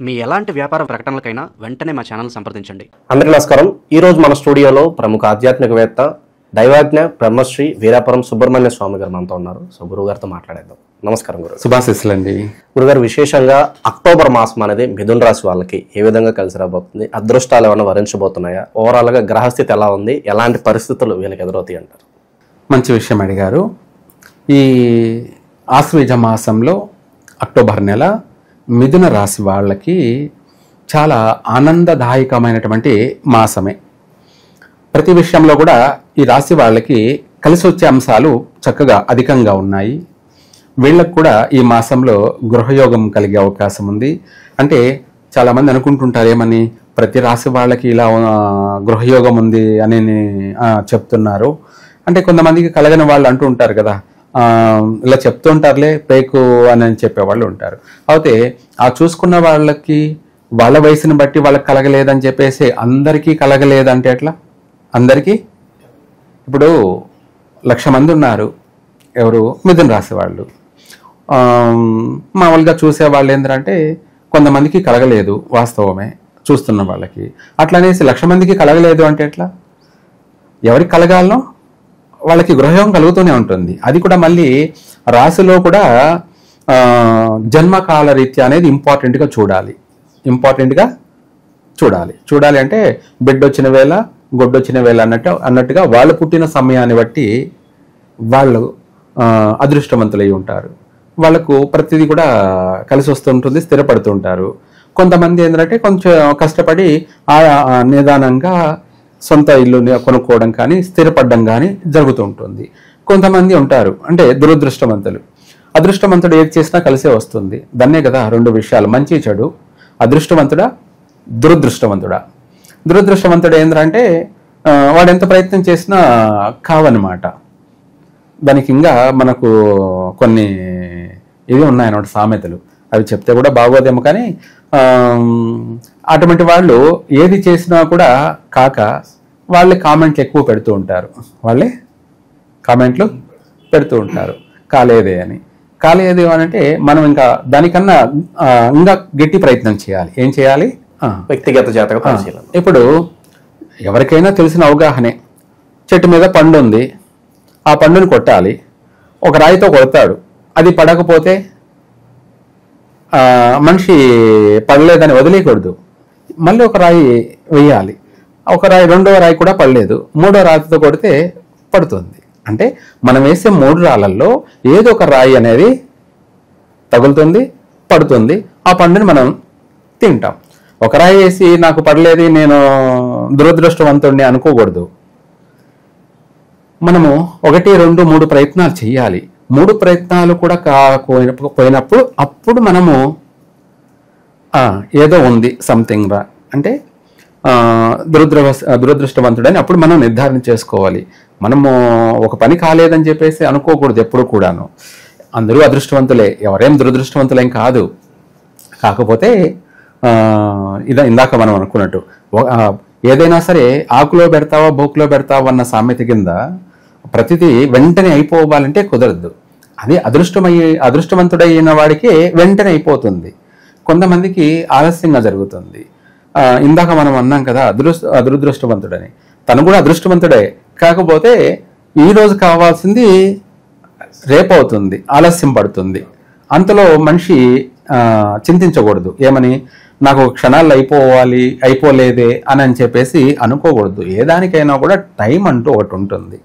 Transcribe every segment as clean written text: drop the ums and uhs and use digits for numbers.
మీ ఎలాంటి వ్యాపార ప్రకటనలకైనా వెంటనే మా ఛానల్ సంప్రదించండి. అందరికీ నమస్కారం. ఈరోజు మన స్టూడియోలో ప్రముఖ ఆధ్యాత్మికవేత్త దైవాజ్ఞ బ్రహ్మశ్రీ వీరాపురం సుబ్రహ్మణ్య స్వామి గారు మనతో ఉన్నారు. సో గురువు గారితో మాట్లాడేద్దాం. నమస్కారం గురు. శుభాశీస్సులండి. గురుగారు, విశేషంగా అక్టోబర్ మాసం అనేది మిథున రాశి వాళ్ళకి ఏ విధంగా కలిసి రాబోతుంది? అదృష్టాలు ఏమైనా వరించబోతున్నాయా? ఓవరాల్ గా గ్రహస్థితి ఎలా ఉంది? ఎలాంటి పరిస్థితులు వీళ్ళకి ఎదురవుతాయి అంటారు? మంచి విషయం అడిగారు. ఈ ఆశ్వయుజ మాసంలో అక్టోబర్ నెల మిథున రాశి వాళ్ళకి చాలా ఆనందదాయకమైనటువంటి మాసమే. ప్రతి విషయంలో కూడా ఈ రాశి వాళ్ళకి కలిసి వచ్చే అంశాలు చక్కగా అధికంగా ఉన్నాయి. వీళ్ళకు కూడా ఈ మాసంలో గృహయోగం కలిగే అవకాశం ఉంది. అంటే చాలామంది అనుకుంటుంటారు ఏమని, ప్రతి రాశి వాళ్ళకి ఇలా గృహయోగం ఉంది అని చెప్తున్నారు. అంటే కొంతమందికి కలగని వాళ్ళు అంటూ ఉంటారు కదా, ఇలా చెప్తుంటారులే పేకు అని చెప్పేవాళ్ళు ఉంటారు. అయితే ఆ చూసుకున్న వాళ్ళకి వాళ్ళ వయసుని బట్టి వాళ్ళకి కలగలేదని చెప్పేసి అందరికీ కలగలేదంటే ఎట్లా? అందరికీ ఇప్పుడు 1,00,000 మంది ఉన్నారు. ఎవరు? మిథున రాశి వాళ్ళు. మామూలుగా చూసే వాళ్ళు ఏంటంటే కొంతమందికి కలగలేదు, వాస్తవమే చూస్తున్న వాళ్ళకి. అట్లనేసి 1,00,000 మందికి కలగలేదు అంటే ఎట్లా? ఎవరికి కలగాలనో వాళ్ళకి గృహయోగం కలుగుతూనే ఉంటుంది. అది కూడా మళ్ళీ రాశిలో కూడా జన్మకాల రీత్యా అనేది ఇంపార్టెంట్గా చూడాలి. చూడాలి అంటే బిడ్డ వచ్చిన వేళ గొడ్డొచ్చిన వేళ అన్నట్టుగా వాళ్ళు పుట్టిన సమయాన్ని బట్టి వాళ్ళు అదృష్టవంతులై ఉంటారు. వాళ్ళకు ప్రతిదీ కూడా కలిసి వస్తుంటుంది, స్థిరపడుతుంటారు. కొంతమంది ఏంటంటే కొంచెం కష్టపడి నిదానంగా సొంత ఇల్లు కొనుక్కోవడం కానీ స్థిరపడడం కానీ జరుగుతూ ఉంటుంది. కొంతమంది ఉంటారు అంటే దురదృష్టవంతులు. అదృష్టవంతుడు ఏది చేసినా కలిసే వస్తుంది. దాన్నే కదా రెండు విషయాలు, మంచి చెడు. అదృష్టవంతుడా దురదృష్టవంతుడా? దురదృష్టవంతుడు ఏంటంటే వాడు ఎంత ప్రయత్నం చేసినా కావన్నమాట. దానికి ఇంకా మనకు కొన్ని ఇవి ఉన్నాయన్నమాట, సామెతలు. అవి చెప్తే కూడా బాగోదేమో కానీ అటువంటి వాళ్ళు ఏది చేసినా కూడా కాక వాళ్ళే కామెంట్లు ఎక్కువ పెడుతూ ఉంటారు. కాలేదే అని అంటే మనం ఇంకా దానికన్నా ఇంకా గట్టి ప్రయత్నం చేయాలి. ఏం చేయాలి? వ్యక్తిగత జాతక పరిశీలన. ఇప్పుడు ఎవరికైనా తెలిసిన అవగాహనే, చెట్టు మీద పండు ఉంది, ఆ పండుని కొట్టాలి. ఒక రాయితో కొడతాడు, అది పడకపోతే మనిషి పడలేదని వదిలేయకూడదు, మళ్ళీ ఒక రాయి వేయాలి. ఒక రాయి, రెండవ రాయి కూడా పడలేదు, మూడో రాయితో కొడితే పడుతుంది. అంటే మనం వేసే 3 రాళ్ళల్లో ఏదో ఒక రాయి అనేది తగులుతుంది, పడుతుంది. ఆ పండుని మనం తింటాం. ఒక రాయి వేసి నాకు పడలేదు, నేను దురదృష్టవంతుడిని అనుకోకూడదు. మనము 1, 2, 3 ప్రయత్నాలు చేయాలి. 3 ప్రయత్నాలు కూడా కాకపోయినప్పుడు అప్పుడు మనము ఏదో ఉంది సంథింగ్ రా అంటే దురదృష్టవంతుడని అప్పుడు మనం నిర్ధారణ చేసుకోవాలి. మనము ఒక పని కాలేదని చెప్పేసి అనుకోకూడదు ఎప్పుడు కూడాను. అందరూ అదృష్టవంతులే, ఎవరేం దురదృష్టవంతులేం కాదు. కాకపోతే ఇందాక మనం అనుకున్నట్టు ఏదైనా సరే ఆకులో పెడతావా బోకులో పెడతావా అన్న సామెత కింద ప్రతిదీ వెంటనే అయిపోవాలంటే కుదరదు. అది అదృష్టవంతుడైన వాడికి వెంటనే అయిపోతుంది. కొంతమందికి ఆలస్యంగా జరుగుతుంది. ఇందాక మనం అన్నాం కదా దురదృష్టవంతుడని. తను కూడా అదృష్టవంతుడే, కాకపోతే ఈరోజు కావాల్సింది రేపు అవుతుంది, ఆలస్యం పడుతుంది. అంతలో మనిషి చింతించకూడదు. ఏమని, నాకు క్షణాల్లో అయిపోలేదే అని చెప్పేసి అనుకోకూడదు. ఏ దానికైనా కూడా టైం అంటూ ఒకటి ఉంటుంది.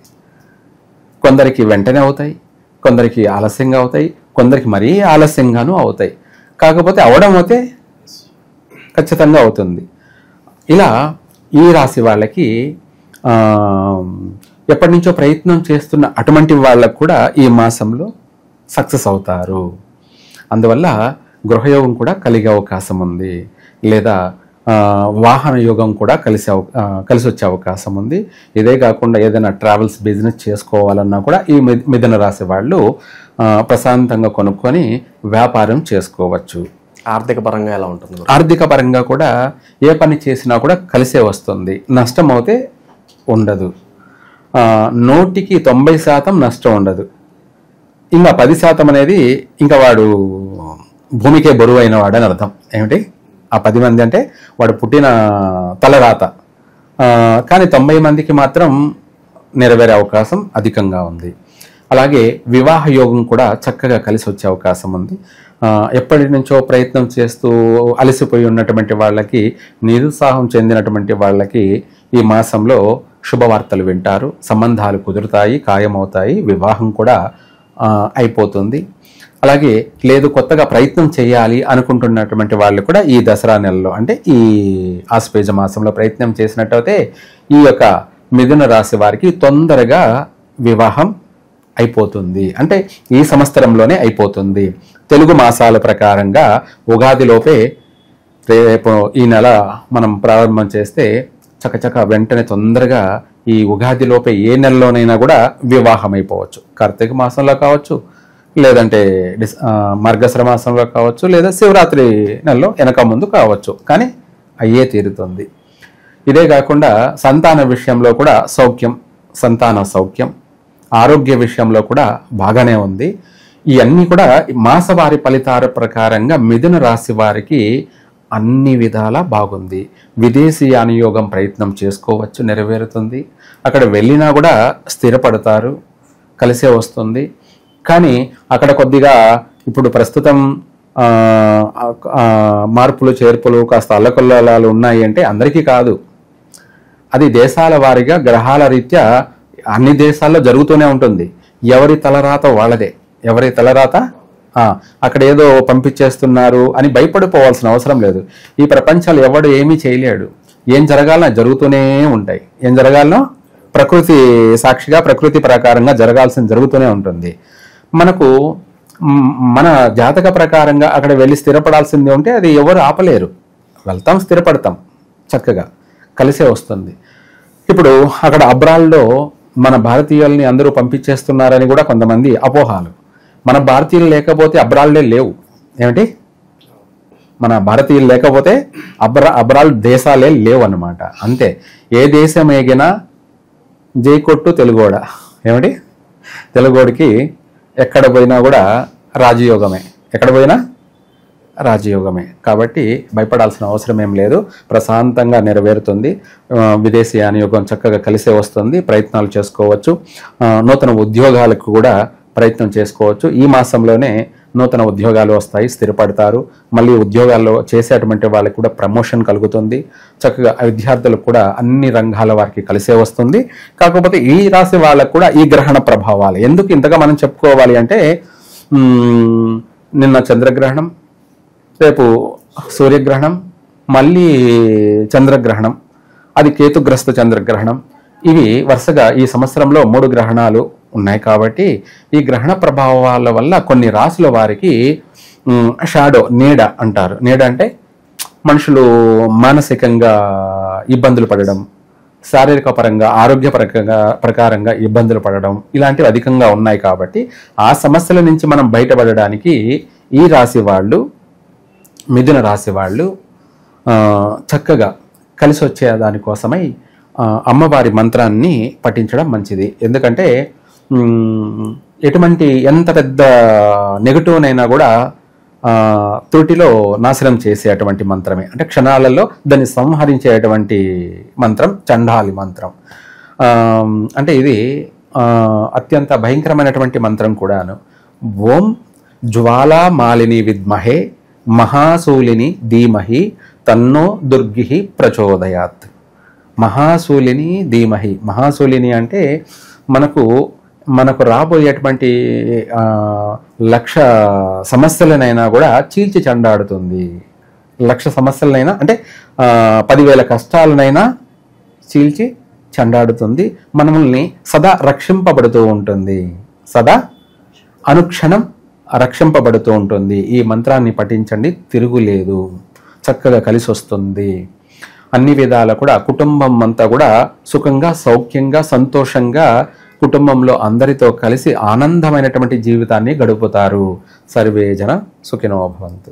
కొందరికి వెంటనే అవుతాయి, కొందరికి ఆలస్యంగా అవుతాయి, కొందరికి మరీ ఆలస్యంగానూ అవుతాయి. కాకపోతే అవడం అయితే ఖచ్చితంగా అవుతుంది. ఇలా ఈ రాశి వాళ్ళకి ఎప్పటి నుంచో ప్రయత్నం చేస్తున్న అటువంటి వాళ్ళకు కూడా ఈ మాసంలో సక్సెస్ అవుతారు. అందువల్ల గృహయోగం కూడా కలిగే అవకాశం ఉంది, లేదా వాహన యోగం కూడా కలిసి వచ్చే అవకాశం ఉంది. ఇదే కాకుండా ఏదైనా ట్రావెల్స్ బిజినెస్ చేసుకోవాలన్నా కూడా ఈ మిథున రాశి వాళ్ళు ప్రశాంతంగా కొనుక్కొని వ్యాపారం చేసుకోవచ్చు. ఆర్థిక పరంగా ఎలా ఉంటుంది? ఆర్థిక పరంగా కూడా ఏ పని చేసినా కూడా కలిసే వస్తుంది. నష్టం అయితే ఉండదు. 100కి 90% నష్టం ఉండదు. ఇంకా 10% అనేది ఇంకా వాడు భూమికే బరువు అయిన వాడని అర్థం. ఏమిటి? ఆ 10 మంది అంటే వాడు పుట్టిన తలరాత. కానీ 90 మందికి మాత్రం నెరవేరే అవకాశం అధికంగా ఉంది. అలాగే వివాహ యోగం కూడా చక్కగా కలిసి వచ్చే అవకాశం ఉంది. ఎప్పటి నుంచో ప్రయత్నం చేస్తూ అలసిపోయి ఉన్నటువంటి వాళ్ళకి, నిరుత్సాహం చెందినటువంటి వాళ్ళకి ఈ మాసంలో శుభవార్తలు వింటారు, సంబంధాలు కుదురుతాయి, ఖాయమవుతాయి, వివాహం కూడా అయిపోతుంది. అలాగే లేదు కొత్తగా ప్రయత్నం చేయాలి అనుకుంటున్నటువంటి వాళ్ళు కూడా ఈ దసరా నెలలో అంటే ఈ ఆశ్వేజ మాసంలో ప్రయత్నం చేసినట్టయితే ఈ యొక్క మిథున రాశి వారికి తొందరగా వివాహం అయిపోతుంది. అంటే ఈ సంవత్సరంలోనే అయిపోతుంది. తెలుగు మాసాల ప్రకారంగా ఉగాదిలోపే రేపు ఈ నెల మనం ప్రారంభం చేస్తే చకచక వెంటనే తొందరగా ఈ ఉగాదిలోపే ఏ నెలలోనైనా కూడా వివాహం అయిపోవచ్చు. కార్తీక మాసంలో కావచ్చు, లేదంటే మార్గశిర మాసంలో కావచ్చు, లేదా శివరాత్రి నెలలో వెనక ముందు కావచ్చు, కానీ అయ్యే తీరుతుంది. ఇదే కాకుండా సంతాన విషయంలో కూడా సౌఖ్యం, సంతాన సౌఖ్యం, ఆరోగ్య విషయంలో కూడా బాగానే ఉంది. ఇవన్నీ కూడా మాసవారి ఫలితాల ప్రకారంగా మిథున రాశి వారికి అన్ని విధాలా బాగుంది. విదేశీయాన యోగం ప్రయత్నం చేసుకోవచ్చు, నెరవేరుతుంది. అక్కడ వెళ్ళినా కూడా స్థిరపడతారు, కలిసే వస్తుంది. కానీ అక్కడ కొద్దిగా ఇప్పుడు ప్రస్తుతం మార్పులు చేర్పులు కాస్త అల్లకొల్లలాలు ఉన్నాయి అంటే అందరికీ కాదు, అది దేశాల వారీగా గ్రహాల రీత్యా అన్ని దేశాల్లో జరుగుతూనే ఉంటుంది. ఎవరి తలరాత వాళ్ళదే, ఎవరి తలరాత అక్కడ ఏదో పంపించేస్తున్నారు అని భయపడిపోవాల్సిన అవసరం లేదు. ఈ ప్రపంచంలో ఎవడు ఏమీ చేయలేడు. ఏం జరగాలన్నా జరుగుతూనే ఉంటాయి. ఏం జరగాలనో ప్రకృతి సాక్షిగా, ప్రకృతి ప్రకారంగా జరగాల్సింది జరుగుతూనే ఉంటుంది. మనకు మన జాతక ప్రకారంగా అక్కడ వెళ్ళి స్థిరపడాల్సింది ఉంటే అది ఎవరు ఆపలేరు. వెళ్తాం, స్థిరపడతాం, చక్కగా కలిసే వస్తుంది. ఇప్పుడు అక్కడ అబ్రాల్లో మన భారతీయుల్ని అందరూ పంపించేస్తున్నారని కూడా కొంతమంది అపోహాలు. మన భారతీయులు లేకపోతే అబ్రాల్డే లేవు. ఏమిటి, మన భారతీయులు లేకపోతే అబ్రాల్ దేశాలే లేవు అన్నమాట. అంతే. ఏ దేశం ఏగినా జై కొట్టు తెలుగోడ. ఏమిటి, తెలుగోడికి ఎక్కడ పోయినా కూడా రాజయోగమే, ఎక్కడ పోయినా రాజయోగమే. కాబట్టి భయపడాల్సిన అవసరం ఏం లేదు, ప్రశాంతంగా నెరవేరుతుంది. విదేశీయాన యోగం చక్కగా కలిసే వస్తుంది, ప్రయత్నాలు చేసుకోవచ్చు. నూతన ఉద్యోగాలకు కూడా ప్రయత్నం చేసుకోవచ్చు. ఈ మాసంలోనే నూతన ఉద్యోగాలు వస్తాయి, స్థిరపడతారు. మళ్ళీ ఉద్యోగాల్లో చేసేటువంటి వాళ్ళకి కూడా ప్రమోషన్ కలుగుతుంది. చక్కగా విద్యార్థులకు కూడా అన్ని రంగాల వారికి కలిసే వస్తుంది. కాకపోతే ఈ రాశి వాళ్ళకు కూడా ఈ గ్రహణ ప్రభావాలు ఎందుకు ఇంతగా మనం చెప్పుకోవాలి అంటే, నిన్న చంద్రగ్రహణం, రేపు సూర్యగ్రహణం, మళ్ళీ చంద్రగ్రహణం, అది కేతుగ్రస్త చంద్రగ్రహణం. ఇవి వరుసగా ఈ సంవత్సరంలో 3 గ్రహణాలు ఉన్నాయి. కాబట్టి ఈ గ్రహణ ప్రభావాల వల్ల కొన్ని రాశుల వారికి షాడో, నీడ అంటారు. నీడ అంటే మనుషులు మానసికంగా ఇబ్బందులు పడడం, శారీరక పరంగా, ఆరోగ్య ప్రకారంగా ఇబ్బందులు పడడం, ఇలాంటివి అధికంగా ఉన్నాయి. కాబట్టి ఆ సమస్యల నుంచి మనం బయటపడడానికి ఈ రాశి వాళ్ళు, మిథున రాశి వాళ్ళు చక్కగా కలిసి వచ్చే దానికోసమై అమ్మవారి మంత్రాన్ని పఠించడం మంచిది. ఎందుకంటే ఎటువంటి ఎంత పెద్ద నెగటివ్నైనా కూడా త్రుటిలో నాశనం చేసేటువంటి మంత్రమే. అంటే క్షణాలలో దాన్ని సంహరించేటువంటి మంత్రం చండాలి మంత్రం. అంటే ఇది అత్యంత భయంకరమైనటువంటి మంత్రం కూడాను. ఓం జ్వాలా మాలిని విద్మహే మహాశూలిని ధీమహి తన్నో దుర్గి ప్రచోదయాత్. మహాశూలిని ధీమహి. మహాశూలిని అంటే మనకు రాబోయేటువంటి 1,00,000 సమస్యలనైనా కూడా చీల్చి చెండాడుతుంది. 1,00,000 సమస్యలనైనా అంటే 10,000 కష్టాలనైనా చీల్చి చెండాడుతుంది. మనల్ని సదా రక్షింపబడుతూ ఉంటుంది, సదా అనుక్షణం రక్షింపబడుతూ ఉంటుంది. ఈ మంత్రాన్ని పఠించండి, తిరుగులేదు, చక్కగా కలిసి వస్తుంది. అన్ని విధాల కూడా కుటుంబం అంతా కూడా సుఖంగా, సౌఖ్యంగా, సంతోషంగా కుటుంబంలో అందరితో కలిసి ఆనందమైనటువంటి జీవితాన్ని గడుపుతారు. సర్వే జన సుఖినో భవంతు.